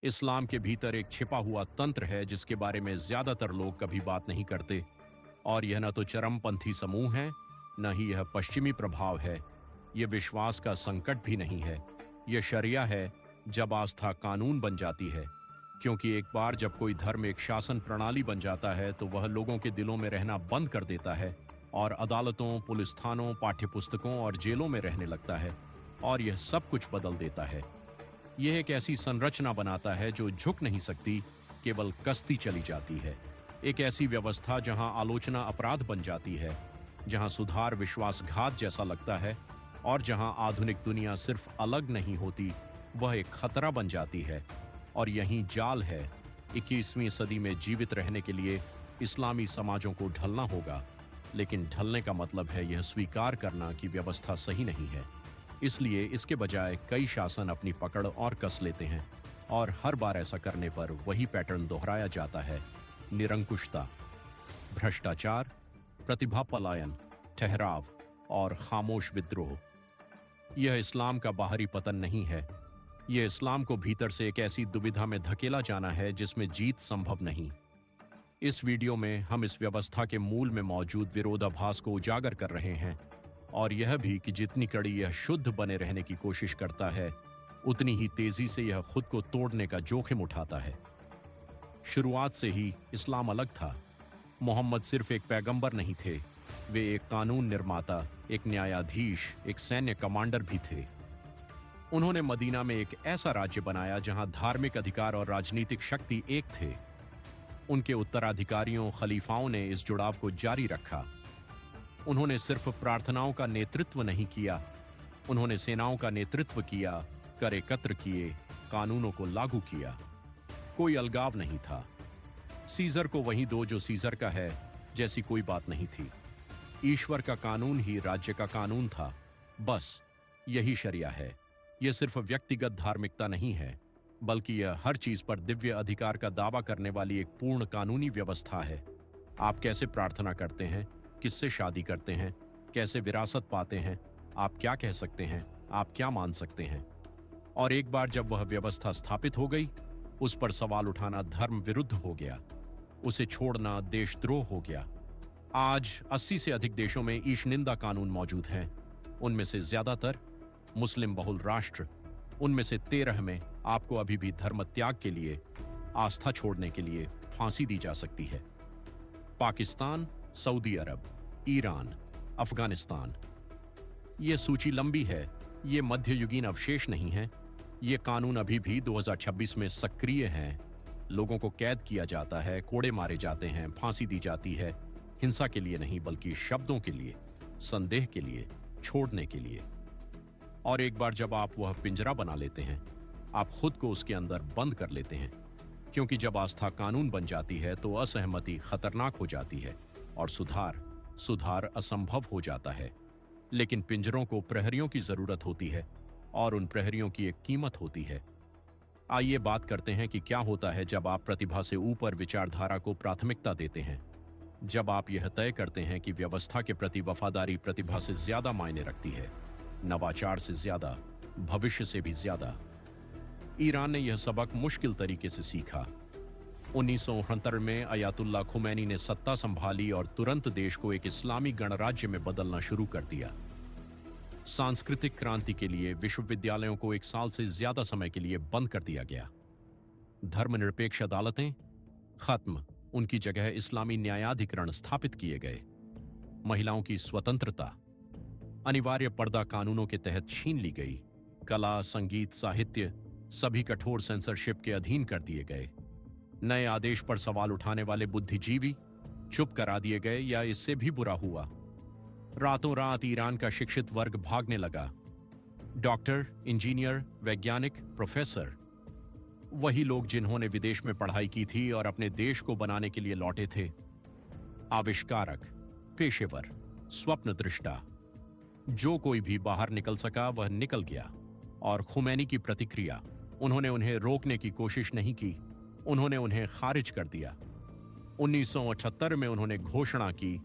इस्लाम के भीतर एक छिपा हुआ तंत्र है जिसके बारे में ज्यादातर लोग कभी बात नहीं करते। और यह न तो चरमपंथी समूह है, न ही यह पश्चिमी प्रभाव है। यह विश्वास का संकट भी नहीं है। यह शरिया है, जब आस्था कानून बन जाती है। क्योंकि एक बार जब कोई धर्म एक शासन प्रणाली बन जाता है तो वह लोगों के दिलों में रहना बंद कर देता है और अदालतों, पुलिस थानों, पाठ्यपुस्तकों और जेलों में रहने लगता है। और यह सब कुछ बदल देता है। यह एक ऐसी संरचना बनाता है जो झुक नहीं सकती, केवल कसती चली जाती है। एक ऐसी व्यवस्था जहां आलोचना अपराध बन जाती है, जहां सुधार विश्वासघात जैसा लगता है और जहां आधुनिक दुनिया सिर्फ अलग नहीं होती, वह एक खतरा बन जाती है। और यही जाल है। 21वीं सदी में जीवित रहने के लिए इस्लामी समाजों को ढलना होगा, लेकिन ढलने का मतलब है यह स्वीकार करना कि व्यवस्था सही नहीं है। इसलिए इसके बजाय कई शासन अपनी पकड़ और कस लेते हैं और हर बार ऐसा करने पर वही पैटर्न दोहराया जाता है: निरंकुशता, भ्रष्टाचार, प्रतिभा पलायन, ठहराव और खामोश विद्रोह। यह इस्लाम का बाहरी पतन नहीं है। यह इस्लाम को भीतर से एक ऐसी दुविधा में धकेला जाना है जिसमें जीत संभव नहीं। इस वीडियो में हम इस व्यवस्था के मूल में मौजूद विरोधाभास को उजागर कर रहे हैं और यह भी कि जितनी कड़ी यह शुद्ध बने रहने की कोशिश करता है, उतनी ही तेजी से यह खुद को तोड़ने का जोखिम उठाता है। शुरुआत से ही इस्लाम अलग था। मोहम्मद सिर्फ एक पैगंबर नहीं थे, वे एक कानून निर्माता, एक न्यायाधीश, एक सैन्य कमांडर भी थे। उन्होंने मदीना में एक ऐसा राज्य बनाया जहां धार्मिक अधिकार और राजनीतिक शक्ति एक थे। उनके उत्तराधिकारियों, खलीफाओं ने इस जुड़ाव को जारी रखा। उन्होंने सिर्फ प्रार्थनाओं का नेतृत्व नहीं किया, उन्होंने सेनाओं का नेतृत्व किया, कर एकत्र किए, कानूनों को लागू किया। कोई अलगाव नहीं था। सीजर को वही दो जो सीजर का है, जैसी कोई बात नहीं थी। ईश्वर का कानून ही राज्य का कानून था। बस यही शरिया है। यह सिर्फ व्यक्तिगत धार्मिकता नहीं है, बल्कि यह हर चीज पर दिव्य अधिकार का दावा करने वाली एक पूर्ण कानूनी व्यवस्था है। आप कैसे प्रार्थना करते हैं, किससे शादी करते हैं, कैसे विरासत पाते हैं, आप क्या कह सकते हैं, आप क्या मान सकते हैं। और एक बार जब वह व्यवस्था स्थापित हो गई, उस पर सवाल उठाना धर्म विरुद्ध हो गया, उसे छोड़ना देशद्रोह हो गया। आज 80 से अधिक देशों में ईशनिंदा कानून मौजूद हैं। उनमें से ज्यादातर मुस्लिम बहुल राष्ट्र। उनमें से 13 में आपको अभी भी धर्म त्याग के लिए, आस्था छोड़ने के लिए फांसी दी जा सकती है। पाकिस्तान, सऊदी अरब, ईरान, अफगानिस्तान। यह सूची लंबी है। ये मध्ययुगीन अवशेष नहीं है। ये कानून अभी भी 2026 में सक्रिय हैं। लोगों को कैद किया जाता है, कोड़े मारे जाते हैं, फांसी दी जाती है, हिंसा के लिए नहीं बल्कि शब्दों के लिए, संदेह के लिए, छोड़ने के लिए। और एक बार जब आप वह पिंजरा बना लेते हैं, आप खुद को उसके अंदर बंद कर लेते हैं। क्योंकि जब आस्था कानून बन जाती है तो असहमति खतरनाक हो जाती है और सुधार असंभव हो जाता है। लेकिन पिंजरों को प्रहरियों की जरूरत होती है और उन प्रहरियों की एक कीमत होती है। आइए बात करते हैं कि क्या होता है जब आप प्रतिभा से ऊपर विचारधारा को प्राथमिकता देते हैं। जब आप यह तय करते हैं कि व्यवस्था के प्रति वफादारी प्रतिभा से ज्यादा मायने रखती है, नवाचार से ज्यादा, भविष्य से भी ज्यादा। ईरान ने यह सबक मुश्किल तरीके से सीखा। 1969 में अयातुल्ला खुमैनी ने सत्ता संभाली और तुरंत देश को एक इस्लामी गणराज्य में बदलना शुरू कर दिया। सांस्कृतिक क्रांति के लिए विश्वविद्यालयों को 1 साल से ज्यादा समय के लिए बंद कर दिया गया। धर्मनिरपेक्ष अदालतें खत्म, उनकी जगह इस्लामी न्यायाधिकरण स्थापित किए गए। महिलाओं की स्वतंत्रता अनिवार्य पर्दा कानूनों के तहत छीन ली गई। कला, संगीत, साहित्य सभी कठोर सेंसरशिप के अधीन कर दिए गए। नए आदेश पर सवाल उठाने वाले बुद्धिजीवी चुप करा दिए गए या इससे भी बुरा हुआ। रातों रात ईरान का शिक्षित वर्ग भागने लगा। डॉक्टर, इंजीनियर, वैज्ञानिक, प्रोफेसर, वही लोग जिन्होंने विदेश में पढ़ाई की थी और अपने देश को बनाने के लिए लौटे थे। आविष्कारक, पेशेवर, स्वप्नदृष्टा, जो कोई भी बाहर निकल सका वह निकल गया। और खुमैनी की प्रतिक्रिया, उन्होंने उन्हें रोकने की कोशिश नहीं की, उन्होंने उन्हें खारिज कर दिया। 1978 में उन्होंने घोषणा की,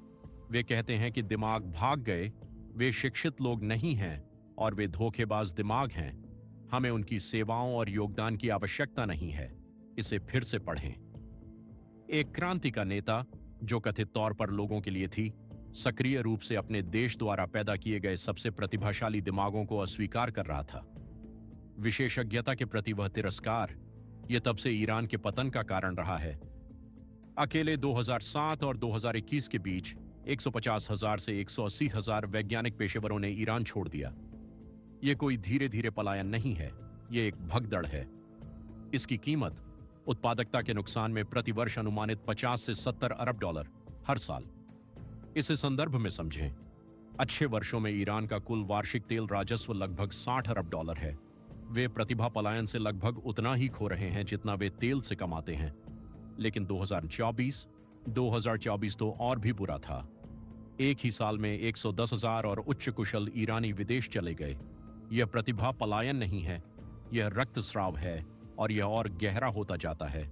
वे कहते हैं कि दिमाग भाग गए, वे शिक्षित लोग नहीं हैं और वे धोखेबाज दिमाग हैं। हमें उनकी सेवाओं और योगदान की आवश्यकता नहीं है। इसे फिर से पढ़ें। एक क्रांति का नेता, जो कथित तौर पर लोगों के लिए थी, सक्रिय रूप से अपने देश द्वारा पैदा किए गए सबसे प्रतिभाशाली दिमागों को अस्वीकार कर रहा था। विशेषज्ञता के प्रति वह तिरस्कार, यह तब से ईरान के पतन का कारण रहा है। अकेले 2007 और 2021 के बीच 150,000 से 180,000 वैज्ञानिक पेशेवरों ने ईरान छोड़ दिया। यह कोई धीरे धीरे पलायन नहीं है, यह एक भगदड़ है। इसकी कीमत उत्पादकता के नुकसान में प्रतिवर्ष अनुमानित 50 से 70 अरब डॉलर हर साल। इसे संदर्भ में समझें। अच्छे वर्षों में ईरान का कुल वार्षिक तेल राजस्व लगभग 60 अरब डॉलर है। वे प्रतिभा पलायन से लगभग उतना ही खो रहे हैं जितना वे तेल से कमाते हैं। लेकिन 2024 तो और भी बुरा था। एक ही साल में 110,000 और उच्च कुशल ईरानी विदेश चले गए। यह प्रतिभा पलायन नहीं है, यह रक्तस्राव है, और यह और गहरा होता जाता है।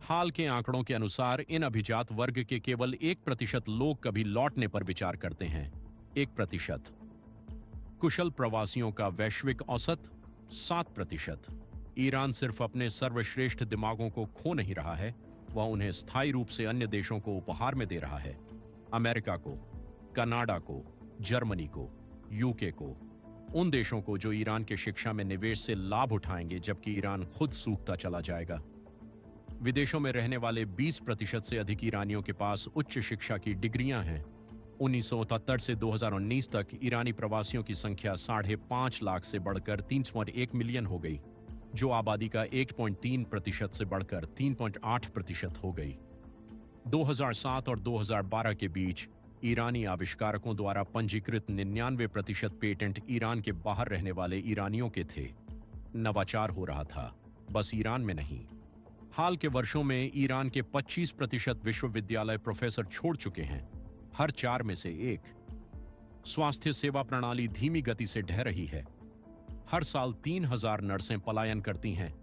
हाल के आंकड़ों के अनुसार इन अभिजात वर्ग के केवल 1% लोग कभी लौटने पर विचार करते हैं। 1%। कुशल प्रवासियों का वैश्विक औसत 7%। ईरान सिर्फ अपने सर्वश्रेष्ठ दिमागों को खो नहीं रहा है, वह उन्हें स्थायी रूप से अन्य देशों को उपहार में दे रहा है। अमेरिका को, कनाडा को, जर्मनी को, यूके को, उन देशों को जो ईरान के शिक्षा में निवेश से लाभ उठाएंगे, जबकि ईरान खुद सूखता चला जाएगा। विदेशों में रहने वाले 20% से अधिक ईरानियों के पास उच्च शिक्षा की डिग्रियां हैं। 1973 से 2019 तक ईरानी प्रवासियों की संख्या 5.5 लाख से बढ़कर 3.1 मिलियन हो गई, जो आबादी का 1.3% से बढ़कर 3.8% हो गई। 2007 और 2012 के बीच ईरानी आविष्कारकों द्वारा पंजीकृत 99% पेटेंट ईरान के बाहर रहने वाले ईरानियों के थे। नवाचार हो रहा था, बस ईरान में नहीं। हाल के वर्षों में ईरान के 25% विश्वविद्यालय प्रोफेसर छोड़ चुके हैं, हर 4 में से 1। स्वास्थ्य सेवा प्रणाली धीमी गति से ढह रही है। हर साल 3,000 नर्सें पलायन करती हैं,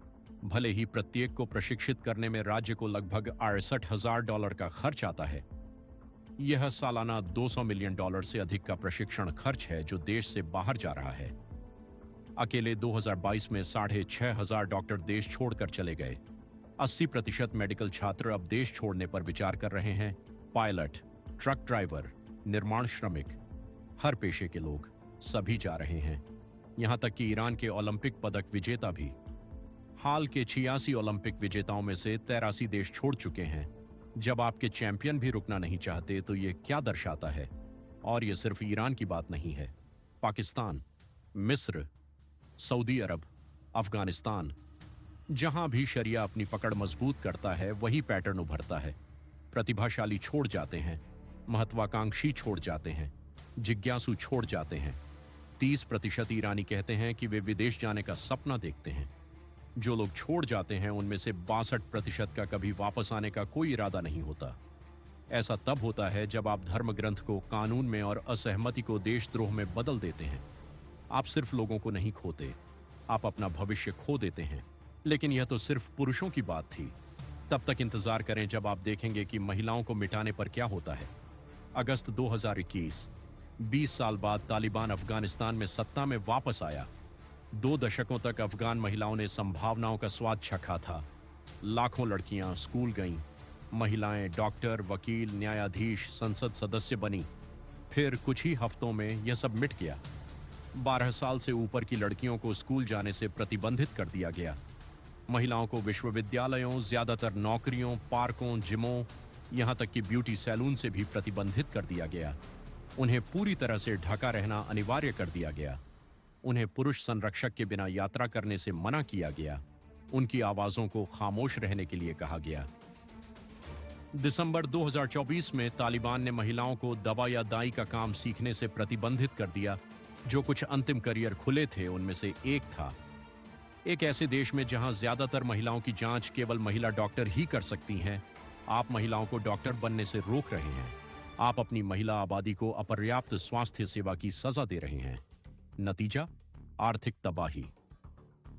भले ही प्रत्येक को प्रशिक्षित करने में राज्य को लगभग $68,000 का खर्च आता है। यह सालाना $200 मिलियन से अधिक का प्रशिक्षण खर्च है जो देश से बाहर जा रहा है। अकेले 2022 में 6,500 डॉक्टर देश छोड़कर चले गए। 80% मेडिकल छात्र अब देश छोड़ने पर विचार कर रहे हैं। पायलट, ट्रक ड्राइवर, निर्माण श्रमिक, हर पेशे के लोग, सभी जा रहे हैं। यहां तक कि ईरान के ओलंपिक पदक विजेता भी। हाल के 86 ओलंपिक विजेताओं में से 83 देश छोड़ चुके हैं। जब आपके चैंपियन भी रुकना नहीं चाहते तो ये क्या दर्शाता है? और ये सिर्फ ईरान की बात नहीं है। पाकिस्तान, मिस्र, सऊदी अरब, अफगानिस्तान, जहां भी शरिया अपनी पकड़ मजबूत करता है वही पैटर्न उभरता है। प्रतिभाशाली छोड़ जाते हैं, महत्वाकांक्षी छोड़ जाते हैं, जिज्ञासु छोड़ जाते हैं। 30% ईरानी कहते हैं कि वे विदेश जाने का सपना देखते हैं। जो लोग छोड़ जाते हैं उनमें से 62% का कभी वापस आने का कोई इरादा नहीं होता। ऐसा तब होता है जब आप धर्म ग्रंथ को कानून में और असहमति को देशद्रोह में बदल देते हैं। आप सिर्फ लोगों को नहीं खोते, आप अपना भविष्य खो देते हैं। लेकिन यह तो सिर्फ पुरुषों की बात थी। तब तक इंतजार करें जब आप देखेंगे कि महिलाओं को मिटाने पर क्या होता है। अगस्त 2021, 20 साल बाद तालिबान अफगानिस्तान में सत्ता में वापस आया। 2 दशकों तक अफगान महिलाओं ने संभावनाओं का स्वाद चखा था। लाखों लड़कियां स्कूल गईं, महिलाएं डॉक्टर, वकील, न्यायाधीश, संसद सदस्य बनी। फिर कुछ ही हफ्तों में यह सब मिट गया। 12 साल से ऊपर की लड़कियों को स्कूल जाने से प्रतिबंधित कर दिया गया। महिलाओं को विश्वविद्यालयों, ज्यादातर नौकरियों, पार्कों, जिमों, यहां तक कि ब्यूटी सैलून से भी प्रतिबंधित कर दिया गया। उन्हें पूरी तरह से ढका रहना अनिवार्य कर दिया गया। उन्हें पुरुष संरक्षक के बिना यात्रा करने से मना किया गया। उनकी आवाजों को खामोश रहने के लिए कहा गया। दिसंबर 2024 में तालिबान ने महिलाओं को दवा या दाई का काम सीखने से प्रतिबंधित कर दिया। जो कुछ अंतिम करियर खुले थे उनमें से एक था। एक ऐसे देश में जहां ज्यादातर महिलाओं की जांच केवल महिला डॉक्टर ही कर सकती हैं, आप महिलाओं को डॉक्टर बनने से रोक रहे हैं। आप अपनी महिला आबादी को अपर्याप्त स्वास्थ्य सेवा की सजा दे रहे हैं। नतीजा, आर्थिक तबाही।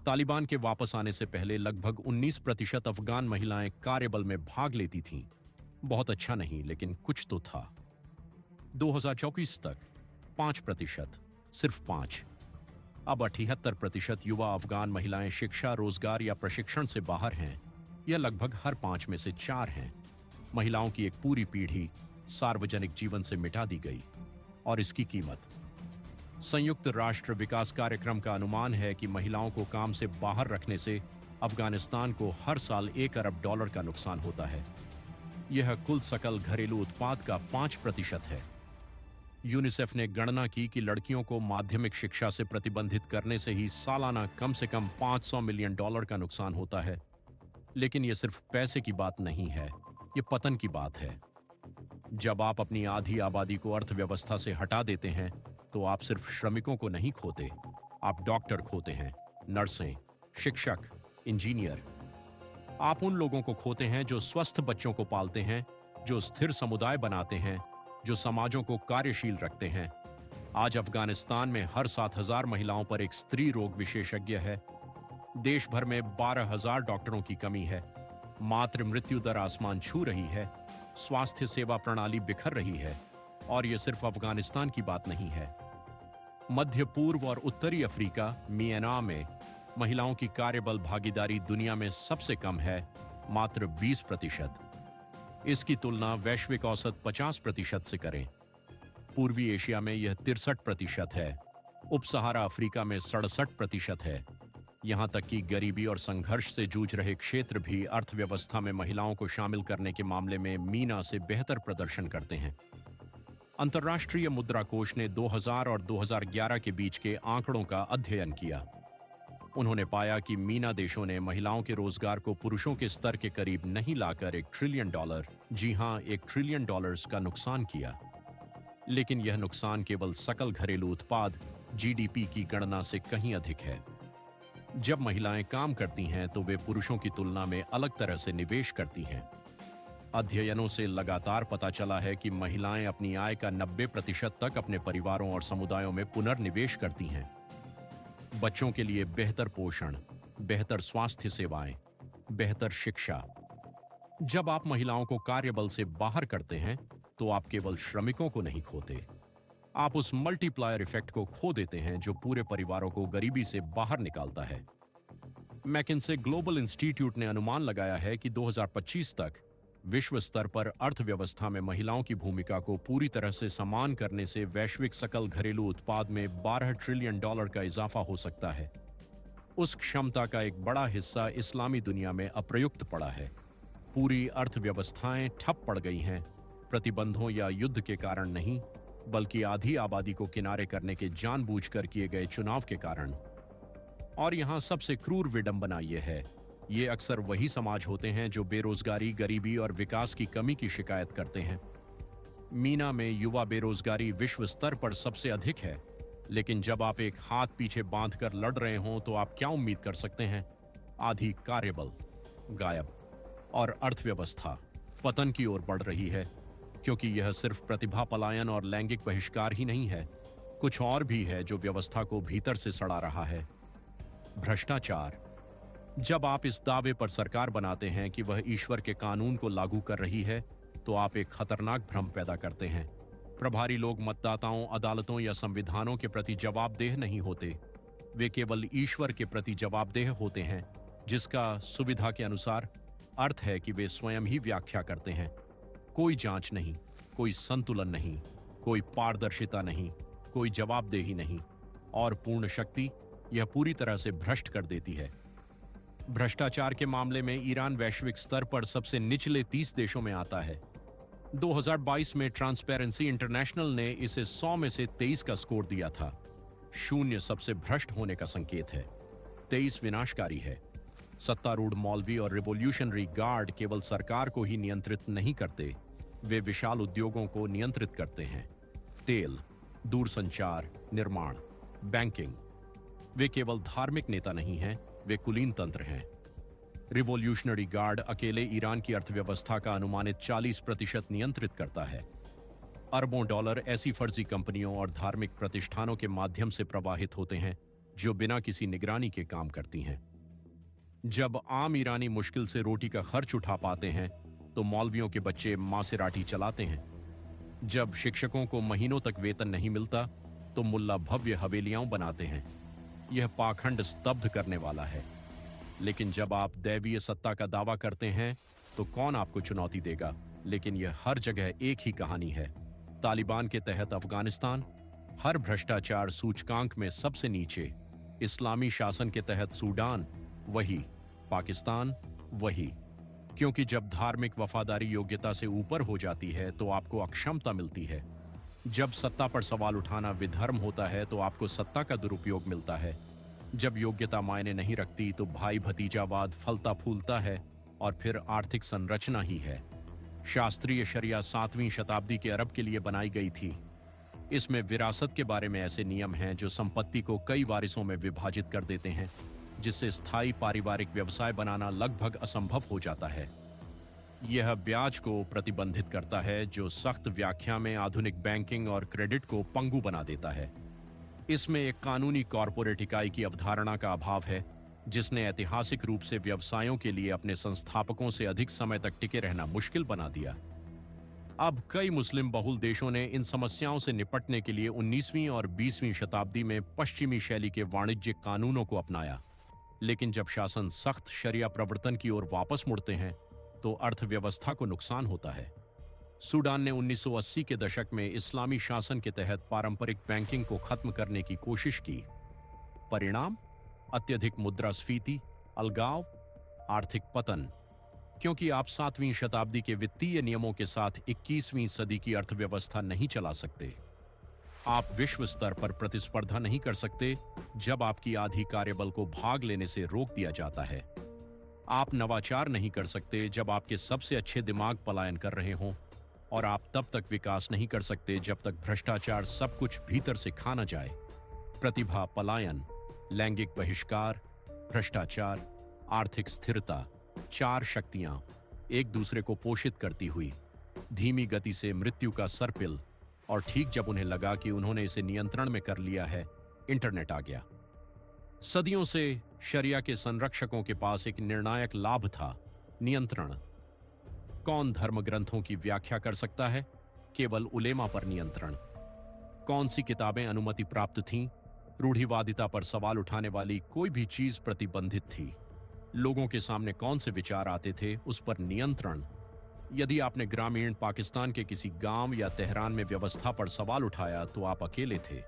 तालिबान के वापस आने से पहले लगभग 19% अफगान महिलाएं कार्यबल में भाग लेती थीं। बहुत अच्छा नहीं, लेकिन कुछ तो था। 2024 तक 5%, सिर्फ 5। अब 78% युवा अफगान महिलाएं शिक्षा, रोजगार या प्रशिक्षण से बाहर हैं। यह लगभग हर 5 में से 4 हैं। महिलाओं की एक पूरी पीढ़ी सार्वजनिक जीवन से मिटा दी गई। और इसकी कीमत। संयुक्त राष्ट्र विकास कार्यक्रम का अनुमान है कि महिलाओं को काम से बाहर रखने से अफगानिस्तान को हर साल $1 अरब का नुकसान होता है। यह कुल सकल घरेलू उत्पाद का 5% है। यूनिसेफ ने गणना की कि लड़कियों को माध्यमिक शिक्षा से प्रतिबंधित करने से ही सालाना कम से कम $500 मिलियन का नुकसान होता है। लेकिन यह सिर्फ पैसे की बात नहीं है, यह पतन की बात है। जब आप अपनी आधी आबादी को अर्थव्यवस्था से हटा देते हैं, तो आप सिर्फ श्रमिकों को नहीं खोते, आप डॉक्टर खोते हैं, नर्सें, शिक्षक, इंजीनियर। आप उन लोगों को खोते हैं जो स्वस्थ बच्चों को पालते हैं, जो स्थिर समुदाय बनाते हैं, जो समाजों को कार्यशील रखते हैं। आज अफगानिस्तान में हर 7,000 महिलाओं पर एक स्त्री रोग विशेषज्ञ है। देश भर में 12,000 डॉक्टरों की कमी है। मातृ मृत्यु दर आसमान छू रही है। स्वास्थ्य सेवा प्रणाली बिखर रही है। और यह सिर्फ अफगानिस्तान की बात नहीं है। मध्य पूर्व और उत्तरी अफ्रीका, मियानमार में महिलाओं की कार्यबल भागीदारी दुनिया में सबसे कम है, मात्र 20%। इसकी तुलना वैश्विक औसत 50% से करें। पूर्वी एशिया में यह 63% है। उप सहारा अफ्रीका में 67% है। यहां तक कि गरीबी और संघर्ष से जूझ रहे क्षेत्र भी अर्थव्यवस्था में महिलाओं को शामिल करने के मामले में मीना से बेहतर प्रदर्शन करते हैं। अंतर्राष्ट्रीय मुद्रा कोष ने 2000 और 2011 के बीच के आंकड़ों का अध्ययन किया। उन्होंने पाया कि मीना देशों ने महिलाओं के रोजगार को पुरुषों के स्तर के करीब नहीं लाकर $1 ट्रिलियन, जी हां, $1 ट्रिलियन का नुकसान किया। लेकिन यह नुकसान केवल सकल घरेलू उत्पाद (जीडीपी) की गणना से कहीं अधिक है। जब महिलाएं काम करती हैं तो वे पुरुषों की तुलना में अलग तरह से निवेश करती हैं। अध्ययनों से लगातार पता चला है कि महिलाएं अपनी आय का 90% तक अपने परिवारों और समुदायों में पुनर्निवेश करती हैं। बच्चों के लिए बेहतर पोषण, बेहतर स्वास्थ्य सेवाएं, बेहतर शिक्षा। जब आप महिलाओं को कार्यबल से बाहर करते हैं, तो आप केवल श्रमिकों को नहीं खोते, आप उस मल्टीप्लायर इफेक्ट को खो देते हैं जो पूरे परिवारों को गरीबी से बाहर निकालता है। मैकिन्से ग्लोबल इंस्टीट्यूट ने अनुमान लगाया है कि 2025 तक विश्व स्तर पर अर्थव्यवस्था में महिलाओं की भूमिका को पूरी तरह से समान करने से वैश्विक सकल घरेलू उत्पाद में $12 ट्रिलियन का इजाफा हो सकता है। उस क्षमता का एक बड़ा हिस्सा इस्लामी दुनिया में अप्रयुक्त पड़ा है। पूरी अर्थव्यवस्थाएं ठप पड़ गई हैं, प्रतिबंधों या युद्ध के कारण नहीं, बल्कि आधी आबादी को किनारे करने के जानबूझकर किए गए चुनाव के कारण। और यहां सबसे क्रूर विडंबना यह है, ये अक्सर वही समाज होते हैं जो बेरोजगारी, गरीबी और विकास की कमी की शिकायत करते हैं। मीना में युवा बेरोजगारी विश्व स्तर पर सबसे अधिक है, लेकिन जब आप एक हाथ पीछे बांधकर लड़ रहे हों तो आप क्या उम्मीद कर सकते हैं? आधी कार्यबल गायब और अर्थव्यवस्था पतन की ओर बढ़ रही है, क्योंकि यह सिर्फ प्रतिभा पलायन और लैंगिक बहिष्कार ही नहीं है, कुछ और भी है जो व्यवस्था को भीतर से सड़ा रहा है। भ्रष्टाचार। जब आप इस दावे पर सरकार बनाते हैं कि वह ईश्वर के कानून को लागू कर रही है, तो आप एक खतरनाक भ्रम पैदा करते हैं। प्रभारी लोग मतदाताओं, अदालतों या संविधानों के प्रति जवाबदेह नहीं होते, वे केवल ईश्वर के प्रति जवाबदेह होते हैं, जिसका सुविधा के अनुसार अर्थ है कि वे स्वयं ही व्याख्या करते हैं। कोई जांच नहीं, कोई संतुलन नहीं, कोई पारदर्शिता नहीं, कोई जवाबदेही नहीं, और पूर्ण शक्ति यह पूरी तरह से भ्रष्ट कर देती है। भ्रष्टाचार के मामले में ईरान वैश्विक स्तर पर सबसे निचले 30 देशों में आता है। 2022 में ट्रांसपेरेंसी इंटरनेशनल ने इसे 100 में से 23 का स्कोर दिया था। 0 सबसे भ्रष्ट होने का संकेत है, 23 विनाशकारी है। सत्तारूढ़ मौलवी और रिवॉल्यूशनरी गार्ड केवल सरकार को ही नियंत्रित नहीं करते, वे विशाल उद्योगों को नियंत्रित करते हैं। तेल, दूरसंचार, निर्माण, बैंकिंग। वे केवल धार्मिक नेता नहीं हैं, वे कुलीन तंत्र हैं। रिवॉल्यूशनरी गार्ड अकेले ईरान की अर्थव्यवस्था का अनुमानित 40% नियंत्रित करता है। अरबों डॉलर ऐसी फर्जी कंपनियों और धार्मिक प्रतिष्ठानों के माध्यम से प्रवाहित होते हैं जो बिना किसी निगरानी के काम करती हैं। जब आम ईरानी मुश्किल से रोटी का खर्च उठा पाते हैं, तो मौलवियों के बच्चे मासेराटी चलाते हैं। जब शिक्षकों को महीनों तक वेतन नहीं मिलता, तो मुल्ला भव्य हवेलियां बनाते हैं। यह पाखंड स्तब्ध करने वाला है। लेकिन जब आप दैवीय सत्ता का दावा करते हैं तो कौन आपको चुनौती देगा? लेकिन यह हर जगह एक ही कहानी है। तालिबान के तहत अफगानिस्तान हर भ्रष्टाचार सूचकांक में सबसे नीचे, इस्लामी शासन के तहत सूडान वही, पाकिस्तान वही। क्योंकि जब धार्मिक वफादारी योग्यता से ऊपर हो जाती है तो आपको अक्षमता मिलती है। जब सत्ता पर सवाल उठाना विधर्म होता है तो आपको सत्ता का दुरुपयोग मिलता है। जब योग्यता मायने नहीं रखती तो भाई भतीजावाद फलता फूलता है और फिर आर्थिक संरचना ही है। शास्त्रीय शरिया 7वीं शताब्दी के अरब के लिए बनाई गई थी। इसमें विरासत के बारे में ऐसे नियम हैं जो संपत्ति को कई वारिसों में विभाजित कर देते हैं, जिससे स्थायी पारिवारिक व्यवसाय बनाना लगभग असंभव हो जाता है। यह ब्याज को प्रतिबंधित करता है, जो सख्त व्याख्या में आधुनिक बैंकिंग और क्रेडिट को पंगु बना देता है। इसमें एक कानूनी कॉरपोरेट इकाई की अवधारणा का अभाव है, जिसने ऐतिहासिक रूप से व्यवसायों के लिए अपने संस्थापकों से अधिक समय तक टिके रहना मुश्किल बना दिया। अब कई मुस्लिम बहुल देशों ने इन समस्याओं से निपटने के लिए 19वीं और 20वीं शताब्दी में पश्चिमी शैली के वाणिज्यिक कानूनों को अपनाया। लेकिन जब शासन सख्त शरिया प्रवर्तन की ओर वापस मुड़ते हैं तो अर्थव्यवस्था को नुकसान होता है। सूडान ने 1980 के दशक में इस्लामी शासन के तहत पारंपरिक बैंकिंग को खत्म करने की कोशिश की। परिणाम? अत्यधिक मुद्रास्फीति, अलगाव, आर्थिक पतन। क्योंकि आप 7वीं शताब्दी के वित्तीय नियमों के साथ 21वीं सदी की अर्थव्यवस्था नहीं चला सकते। आप विश्व स्तर पर प्रतिस्पर्धा नहीं कर सकते जब आपकी आधी कार्यबल को भाग लेने से रोक दिया जाता है। आप नवाचार नहीं कर सकते जब आपके सबसे अच्छे दिमाग पलायन कर रहे हों, और आप तब तक विकास नहीं कर सकते जब तक भ्रष्टाचार सब कुछ भीतर से खा न जाए। प्रतिभा पलायन, लैंगिक बहिष्कार, भ्रष्टाचार, आर्थिक स्थिरता, 4 शक्तियां एक दूसरे को पोषित करती हुई धीमी गति से मृत्यु का सरपिल। और ठीक जब उन्हें लगा कि उन्होंने इसे नियंत्रण में कर लिया है, इंटरनेट आ गया। सदियों से शरिया के संरक्षकों के पास एक निर्णायक लाभ था, नियंत्रण। कौन धर्म ग्रंथों की व्याख्या कर सकता है? केवल उलेमा पर नियंत्रण। कौन सी किताबें अनुमति प्राप्त थीं? रूढ़िवादिता पर सवाल उठाने वाली कोई भी चीज प्रतिबंधित थी। लोगों के सामने कौन से विचार आते थे, उस पर नियंत्रण। यदि आपने ग्रामीण पाकिस्तान के किसी गांव या तेहरान में व्यवस्था पर सवाल उठाया तो आप अकेले थे।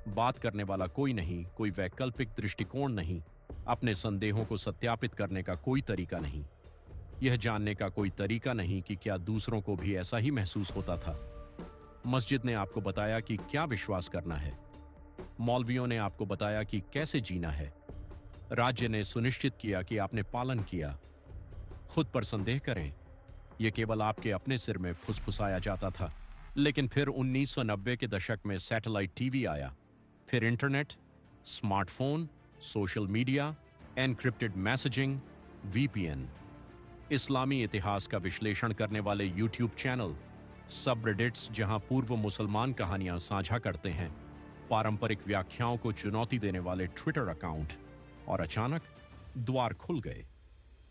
बात करने वाला कोई नहीं, कोई वैकल्पिक दृष्टिकोण नहीं, अपने संदेहों को सत्यापित करने का कोई तरीका नहीं, यह जानने का कोई तरीका नहीं कि क्या दूसरों को भी ऐसा ही महसूस होता था। मस्जिद ने आपको बताया कि क्या विश्वास करना है। मौलवियों ने आपको बताया कि कैसे जीना है। राज्य ने सुनिश्चित किया कि आपने पालन किया। खुद पर संदेह करें, यह केवल आपके अपने सिर में फुसफुसाया जाता था। लेकिन फिर 1990 के दशक में सैटेलाइट टीवी आया, फिर internet, smartphone, social media, encrypted messaging, VPN, इस्लामी इतिहास का विश्लेषण करने वाले यूट्यूब चैनल, सबरेडिट्स जहां पूर्व मुसलमान कहानियां साझा करते हैं, पारंपरिक व्याख्याओं को चुनौती देने वाले ट्विटर अकाउंट। और अचानक द्वार खुल गए।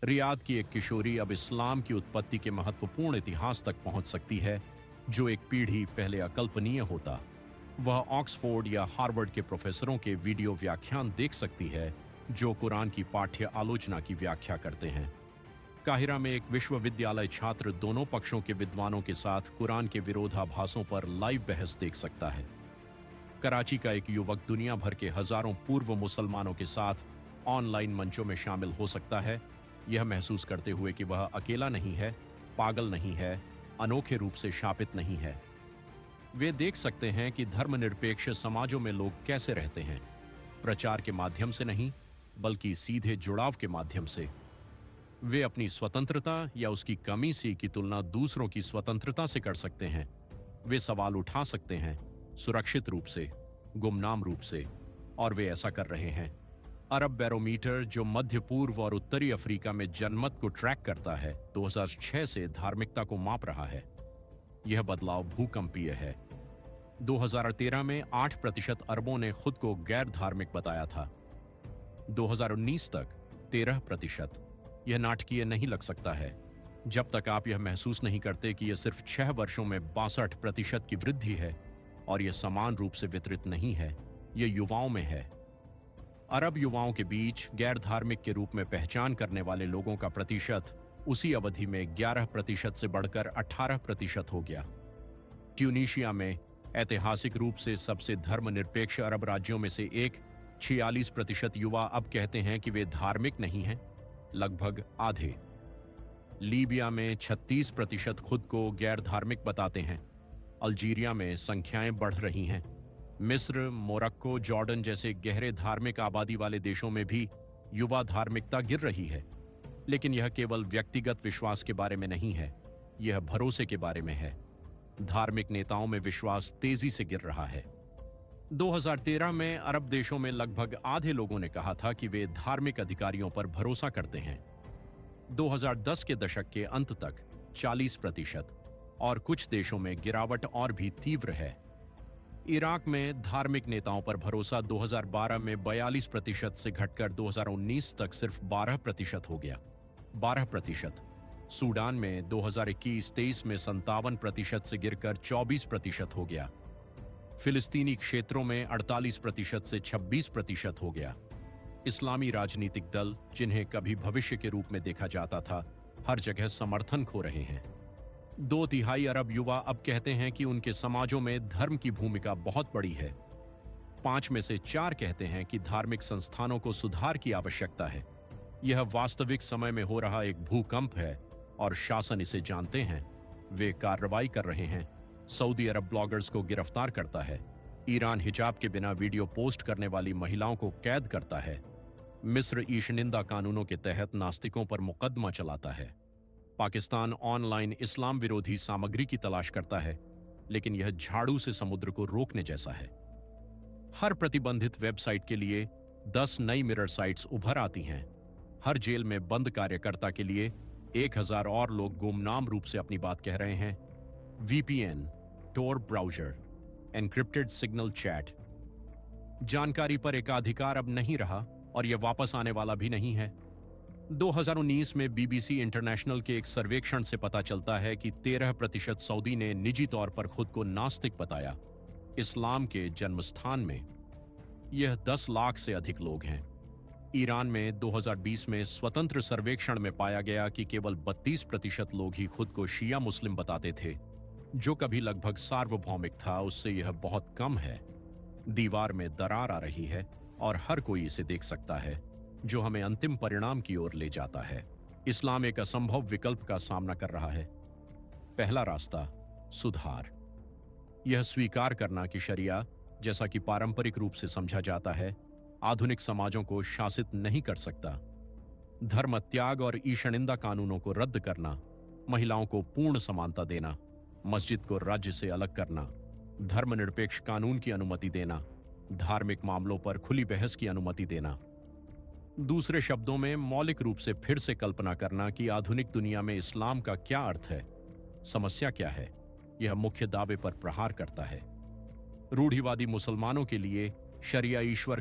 रियाद की एक किशोरी अब इस्लाम की उत्पत्ति के महत्वपूर्ण इतिहास तक पहुंच सकती है, जो एक पीढ़ी पहले अकल्पनीय होता। वह ऑक्सफोर्ड या हार्वर्ड के प्रोफेसरों के वीडियो व्याख्यान देख सकती है जो कुरान की पाठ्य आलोचना की व्याख्या करते हैं। काहिरा में एक विश्वविद्यालय छात्र दोनों पक्षों के विद्वानों के साथ कुरान के विरोधाभासों पर लाइव बहस देख सकता है। कराची का एक युवक दुनिया भर के हजारों पूर्व मुसलमानों के साथ ऑनलाइन मंचों में शामिल हो सकता है, यह महसूस करते हुए कि वह अकेला नहीं है, पागल नहीं है, अनोखे रूप से शापित नहीं है। वे देख सकते हैं कि धर्मनिरपेक्ष समाजों में लोग कैसे रहते हैं, प्रचार के माध्यम से नहीं, बल्कि सीधे जुड़ाव के माध्यम से। वे अपनी स्वतंत्रता या उसकी कमी सी की तुलना दूसरों की स्वतंत्रता से कर सकते हैं। वे सवाल उठा सकते हैं, सुरक्षित रूप से, गुमनाम रूप से, और वे ऐसा कर रहे हैं। अरब बैरोमीटर, जो मध्य पूर्व और उत्तरी अफ्रीका में जनमत को ट्रैक करता है, 2006 से धार्मिकता को माप रहा है। यह बदलाव भूकंपीय है। 2013 में 8% अरबों ने खुद को गैर धार्मिक बताया था। 2019 तक 13%। यह नाटकीय नहीं लग सकता है जब तक आप यह महसूस नहीं करते कि यह सिर्फ 6 वर्षों में 62% की वृद्धि है, और यह समान रूप से वितरित नहीं है, यह युवाओं में है। अरब युवाओं के बीच गैर धार्मिक के रूप में पहचान करने वाले लोगों का प्रतिशत उसी अवधि में 11% से बढ़कर 18% हो गया। ट्यूनीशिया में ऐतिहासिक रूप से सबसे धर्मनिरपेक्ष अरब राज्यों में से एक 46% युवा अब कहते हैं कि वे धार्मिक नहीं हैं, लगभग आधे। लीबिया में 36% खुद को गैर धार्मिक बताते हैं। अल्जीरिया में संख्याएं बढ़ रही हैं। मिस्र, मोरक्को, जॉर्डन जैसे गहरे धार्मिक आबादी वाले देशों में भी युवा धार्मिकता गिर रही है। लेकिन यह केवल व्यक्तिगत विश्वास के बारे में नहीं है, यह भरोसे के बारे में है। धार्मिक नेताओं में विश्वास तेजी से गिर रहा है। 2013 में अरब देशों में लगभग आधे लोगों ने कहा था कि वे धार्मिक अधिकारियों पर भरोसा करते हैं। 2010 के दशक के अंत तक 40% और कुछ देशों में गिरावट और भी तीव्र है। इराक में धार्मिक नेताओं पर भरोसा 2012 में 42% से घटकर 2019 तक सिर्फ 12% हो गया। 12%। सूडान में 2021-23 में 57% से गिरकर 24% हो गया। फिलिस्तीनी क्षेत्रों में 48% से 26% हो गया। इस्लामी राजनीतिक दल, जिन्हें कभी भविष्य के रूप में देखा जाता था, हर जगह समर्थन खो रहे हैं। 2/3 अरब युवा अब कहते हैं कि उनके समाजों में धर्म की भूमिका बहुत बड़ी है। 5 में से 4 कहते हैं कि धार्मिक संस्थानों को सुधार की आवश्यकता है। यह वास्तविक समय में हो रहा एक भूकंप है और शासन इसे जानते हैं। वे कार्रवाई कर रहे हैं। सऊदी अरब ब्लॉगर्स को गिरफ्तार करता है। ईरान हिजाब के बिना वीडियो पोस्ट करने वाली महिलाओं को कैद करता है। मिस्र ईशनिंदा कानूनों के तहत नास्तिकों पर मुकदमा चलाता है। पाकिस्तान ऑनलाइन इस्लाम विरोधी सामग्री की तलाश करता है, लेकिन यह झाड़ू से समुद्र को रोकने जैसा है। हर प्रतिबंधित वेबसाइट के लिए 10 नई मिरर साइट्स उभर आती हैं। हर जेल में बंद कार्यकर्ता के लिए 1000 और लोग गुमनाम रूप से अपनी बात कह रहे हैं। वीपीएन, टोर ब्राउज़र, एन्क्रिप्टेड सिग्नल चैट। जानकारी पर एकाधिकार अब नहीं रहा और यह वापस आने वाला भी नहीं है। 2019 में बीबीसी इंटरनेशनल के एक सर्वेक्षण से पता चलता है कि 13% सऊदी ने निजी तौर पर खुद को नास्तिक बताया। इस्लाम के जन्मस्थान में यह 10 लाख से अधिक लोग हैं। ईरान में 2020 में स्वतंत्र सर्वेक्षण में पाया गया कि केवल 32% लोग ही खुद को शिया मुस्लिम बताते थे, जो कभी लगभग सार्वभौमिक था। उससे यह बहुत कम है। दीवार में दरार आ रही है और हर कोई इसे देख सकता है, जो हमें अंतिम परिणाम की ओर ले जाता है। इस्लाम एक असंभव विकल्प का सामना कर रहा है। पहला रास्ता, सुधार। यह स्वीकार करना कि शरिया, जैसा कि पारंपरिक रूप से समझा जाता है, आधुनिक समाजों को शासित नहीं कर सकता। धर्म त्याग और ईशनिंदा कानूनों को रद्द करना, महिलाओं को पूर्ण समानता देना, मस्जिद को राज्य से अलग करना, धर्मनिरपेक्ष कानून की अनुमति देना, धार्मिक मामलों पर खुली बहस की अनुमति देना। दूसरे शब्दों में, मौलिक रूप से फिर से कल्पना करना कि आधुनिक दुनिया में इस्लाम का क्या अर्थ है, समस्या क्या है। यह मुख्य दावे पर प्रहार करता है। रूढ़िवादी मुसलमानों के लिए शरिया ईश्वर